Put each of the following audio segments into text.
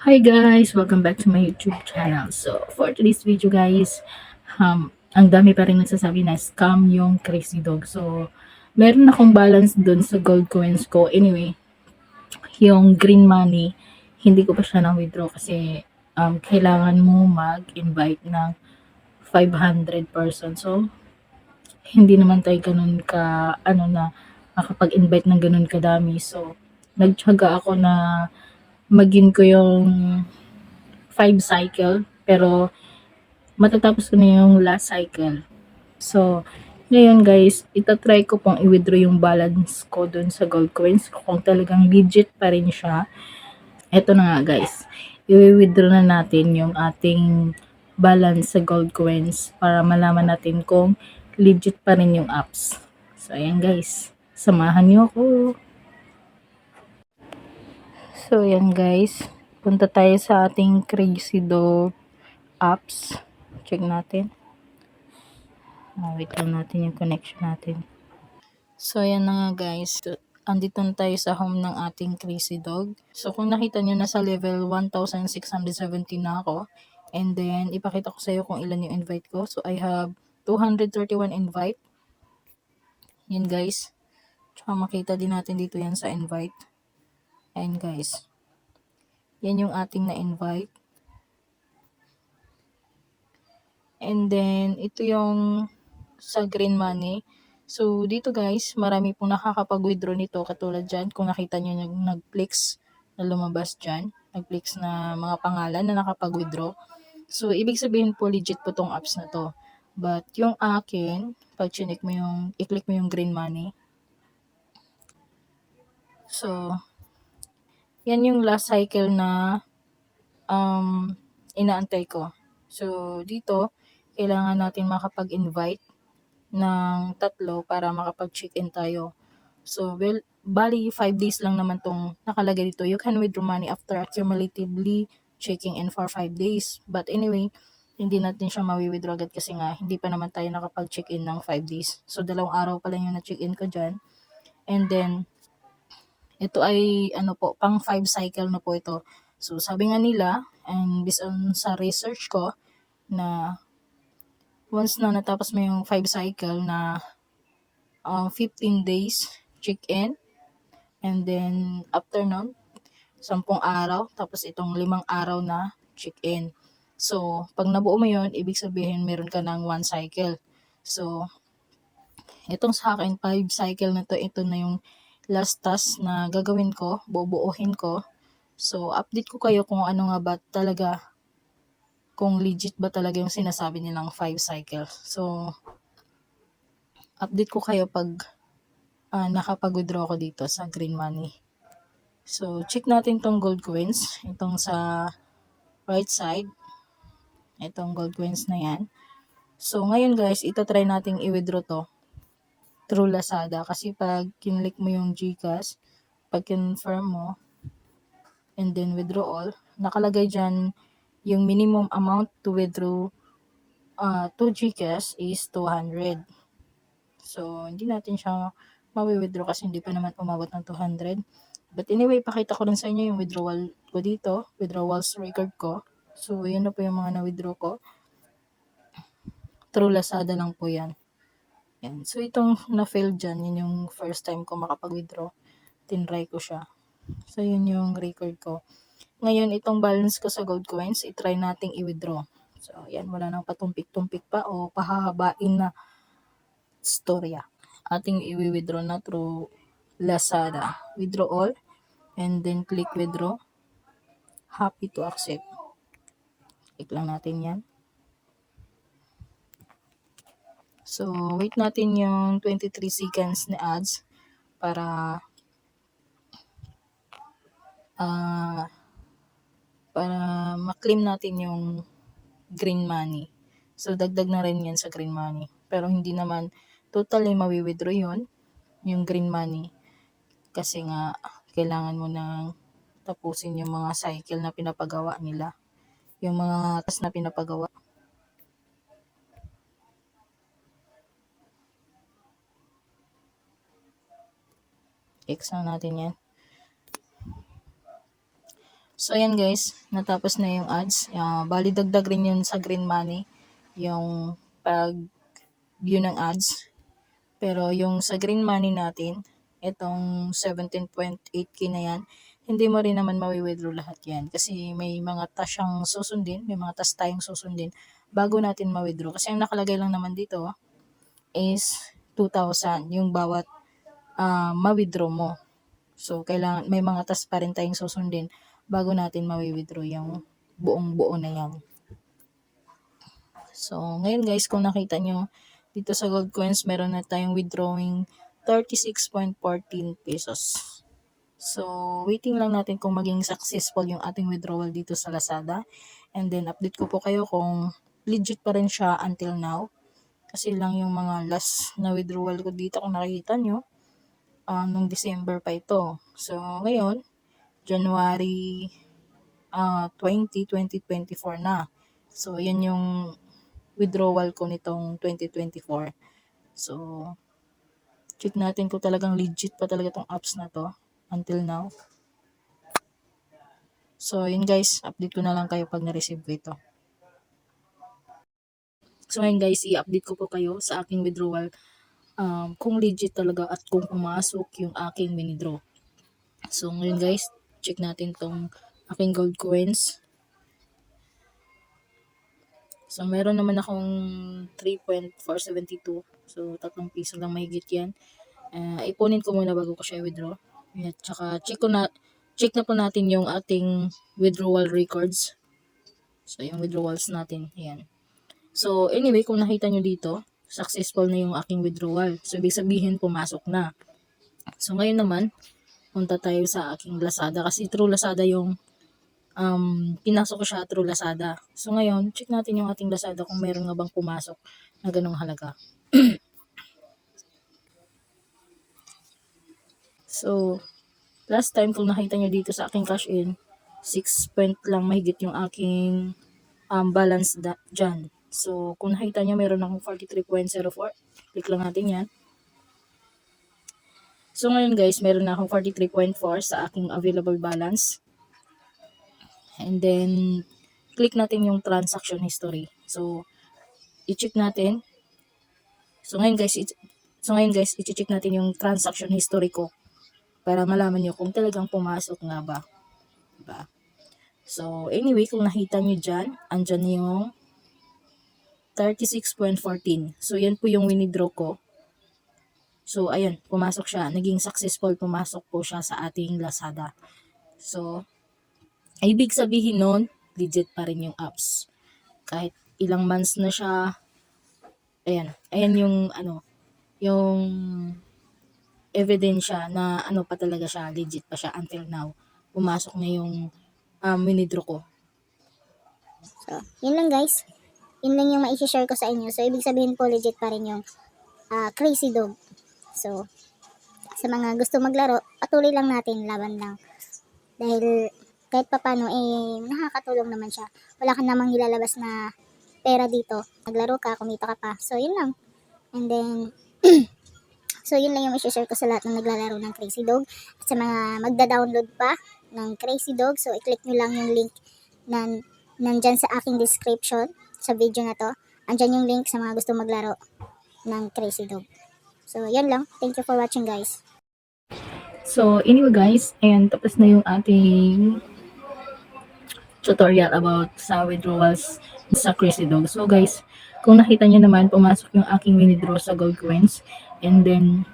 Hi guys! Welcome back to my YouTube channel. So, for today's video guys, ang dami pa rin nagsasabi na scam yung Crazy Dog. So, meron akong balance dun sa gold coins ko. Anyway, yung green money, hindi ko pa siya na-withdraw kasi kailangan mo mag-invite ng 500 person. So, hindi naman tayo ganun ka, makapag-invite ng ganun kadami. So, nagtyaga ako na magin ko yung 5 cycle, pero matatapos ko na yung last cycle. So, ngayon guys, itatry ko pong i-withdraw yung balance ko dun sa gold coins kung talagang legit pa rin siya. Eto na nga guys, i-withdraw na natin yung ating balance sa gold coins para malaman natin kung legit pa rin yung apps. So, ayan guys, samahan niyo ako. So, ayan guys, punta tayo sa ating Crazy Dog apps. Check natin. Wait lang natin yung connection natin. So, ayan na nga guys. Andito na tayo sa home ng ating Crazy Dog. So, kung nakita nyo, nasa level 1,617 na ako. And then, ipakita ko sa iyo kung ilan yung invite ko. So, I have 231 invite. Yan guys. Tsaka makita din natin dito yan sa invite. Ayan guys. Yan yung ating na-invite. And then, ito yung sa green money. So, dito guys, marami pong nakakapag-withdraw nito. Katulad dyan, kung nakita nyo yung nag-flex na lumabas dyan. Nag-flex na mga pangalan na nakapag-withdraw. So, ibig sabihin po, legit po tong apps na to. But, yung akin, pag chinik mo yung, i-click mo yung green money. So, yan yung last cycle na inaantay ko. So, dito, kailangan natin makapag-invite ng 3 para makapag-check-in tayo. So, well, bali 5 days lang naman tong nakalagay dito. You can withdraw money after accumulatively checking in for 5 days. But anyway, hindi natin siya mawi-withdraw agad kasi nga hindi pa naman tayo nakapag-check-in ng 5 days. So, 2 araw pa lang yung na-check-in ko dyan. And then, ito ay pang 5 cycle na po ito. So, sabi nga nila, and based on sa research ko, na once na natapos mo yung 5 cycle na 15 days check-in, and then after nun, 10 araw, tapos itong 5 araw na check-in. So, pag nabuo mo yun, ibig sabihin meron ka ng 1 cycle. So, itong sa akin, 5 cycle na to, ito na yung last task na gagawin ko, bubuuhin ko. So, update ko kayo kung ano nga ba talaga, kung legit ba talaga yung sinasabi nilang 5 cycle. So, update ko kayo pag nakapag-withdraw ko dito sa green money. So, check natin tong gold coins. Itong sa right side. Itong gold coins na yan. So, ngayon guys, try nating i-withdraw to through Lazada. Kasi pag kinlik mo yung GCash, pag confirm mo, and then withdraw all, nakalagay dyan yung minimum amount to withdraw to GCash is 200. So, hindi natin siya mawi-withdraw kasi hindi pa naman umabot ng 200. But anyway, pakita ko rin sa inyo yung withdrawal ko dito, withdrawals record ko. So, yun na po yung mga na-withdraw ko. Through Lazada lang po yan. Yan. So, itong na-fail dyan, yun yung first time ko makapag-withdraw. Tinry ko siya. So, yun yung record ko. Ngayon, itong balance ko sa gold coins, itry nating i-withdraw. So, yan, wala nang patumpik-tumpik pa o pahahabain na storya. Ating i-withdraw na through Lazada. Withdraw all, and then click withdraw. Happy to accept. Click lang natin yan. So, wait natin yung 23 seconds na ads para uh, para ma-claim natin yung green money. So, dagdag na rin yan sa green money. Pero hindi naman totally mawi-withdraw yun, yung green money. Kasi nga, kailangan mo nang tapusin yung mga cycle na pinapagawa nila. Yung mga task na pinapagawa. X na natin yan. So, ayan guys, natapos na yung ads. Bali, dagdag rin yun sa green money, yung pag-view ng ads. Pero yung sa green money natin, itong 17.8k na yan, hindi mo rin naman mawi-withdraw lahat yan. Kasi may mga task siyang susundin, may mga task tayong susundin bago natin ma-withdraw. Kasi ang nakalagay lang naman dito is 2,000 yung bawat ma-withdraw mo. So, kailangan, may mga task pa rin tayong susundin bago natin ma-withdraw yung buong buo na yan. So, ngayon guys, kung nakita nyo, dito sa gold coins, meron na tayong withdrawing 36.14 pesos. So, waiting lang natin kung maging successful yung ating withdrawal dito sa Lazada. And then, update ko po kayo kung legit pa rin siya until now. Kasi lang yung mga last na withdrawal ko dito, kung nakikita nyo, nung December pa ito. So, ngayon, January 2024 na. So, yan yung withdrawal ko nitong 2024. So, check natin kung talagang legit pa talaga tong apps na to until now. So, yun guys, update ko na lang kayo pag na-receive ko ito. So, ngayon guys, i-update ko po kayo sa aking withdrawal kung legit talaga at kung pumasok yung aking withdraw. So, ngayon guys, check natin tong aking gold coins. So, meron naman akong 3.472. So, 3 piso lang mahigit yan. Ipunin ko muna bago ko siya withdraw. At saka, check na po natin yung ating withdrawal records. So, yung withdrawals natin. Ayan. So, anyway, kung nakita nyo dito, successful na yung aking withdrawal. So, ibig sabihin, pumasok na. So, ngayon naman, punta tayo sa aking Lazada. Kasi through Lazada yung pinasok ko siya through Lazada. So, ngayon, check natin yung ating Lazada kung meron nga bang pumasok na ganong halaga. So, last time kung nakita nyo dito sa aking cash in, 6 point lang mahigit yung aking balance dyan. So, kung nakita nyo, meron akong 43.04. Click lang natin yan. So, ngayon guys, meron na akong 43.4 sa aking available balance. And then, click natin yung transaction history. So, i-check natin. So, ngayon guys, i-check natin yung transaction history ko para malaman nyo kung talagang pumasok nga ba. Diba? So, anyway, kung nakita nyo dyan, andyan yung 36.14. So, yan po yung winidraw ko. So, ayun, pumasok siya. Naging successful, pumasok po siya sa ating Lazada. So, ibig sabihin nun, legit pa rin yung apps. Kahit ilang months na siya, ayan yung, yung evidensya na pa talaga siya, legit pa siya until now. Pumasok na yung winidraw ko. So, yun lang guys. Yun lang yung ma-share ko sa inyo. So, ibig sabihin po legit pa rin yung Crazy Dog. So, sa mga gusto maglaro, patuloy lang natin, laban lang. Dahil kahit papano, nakakatulong naman siya. Wala ka namang ilalabas na pera dito. Naglaro ka, kumita ka pa. So, yun lang. And then, so, yun lang yung i-share ko sa lahat ng naglalaro ng Crazy Dog. At sa mga magda-download pa ng Crazy Dog, so, i-click nyo lang yung link na nandyan sa aking description sa video na to. Andyan yung link sa mga gusto maglaro ng Crazy Dog. So, yan lang. Thank you for watching, guys. So, anyway guys, and tapos na yung ating tutorial about sa withdrawals sa Crazy Dog. So guys, kung nakita nyo naman, pumasok yung aking withdraw sa gold coins. And then,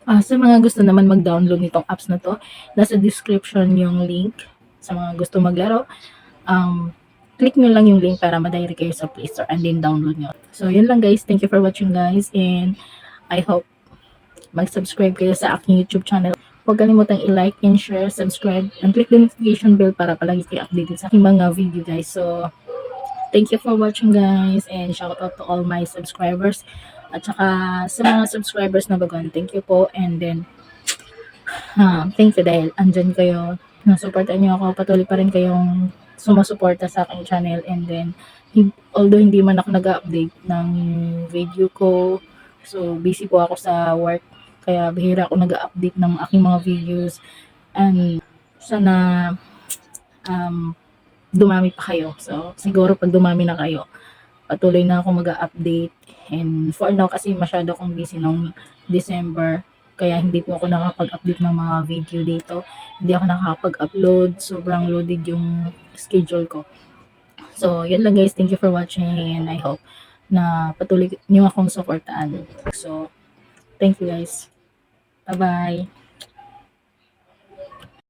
sa mga gusto naman mag-download nitong apps na to, nasa description yung link sa mga gusto maglaro. Click nyo lang yung link para ma-direct kayo sa Play Store and then download nyo. So, yun lang guys. Thank you for watching guys. And I hope mag-subscribe kayo sa aking YouTube channel. Huwag kalimutang i-like and share, subscribe, and click the notification bell para palagi kayo updated sa aking mga video guys. So, thank you for watching guys and shout out to all my subscribers. At saka sa mga subscribers na baguhan, thank you po. And then, thank you dahil andyan kayo. Nasuportan nyo ako. Patuloy pa rin kayong sumusuporta sa aking channel. And then, although hindi man ako nag-update ng video ko, so busy po ako sa work. Kaya bihira ako nag-update ng aking mga videos. And sana dumami pa kayo. So, siguro pag dumami na kayo, patuloy na ako mag-update. And for now, kasi masyado akong busy nung December, kaya hindi po ako nakapag-update ng mga video dito. Hindi ako nakakapag-upload. Sobrang loaded yung schedule ko. So, yun lang guys. Thank you for watching and I hope na patuloy niyo akong supportaan. So, thank you guys. Bye-bye.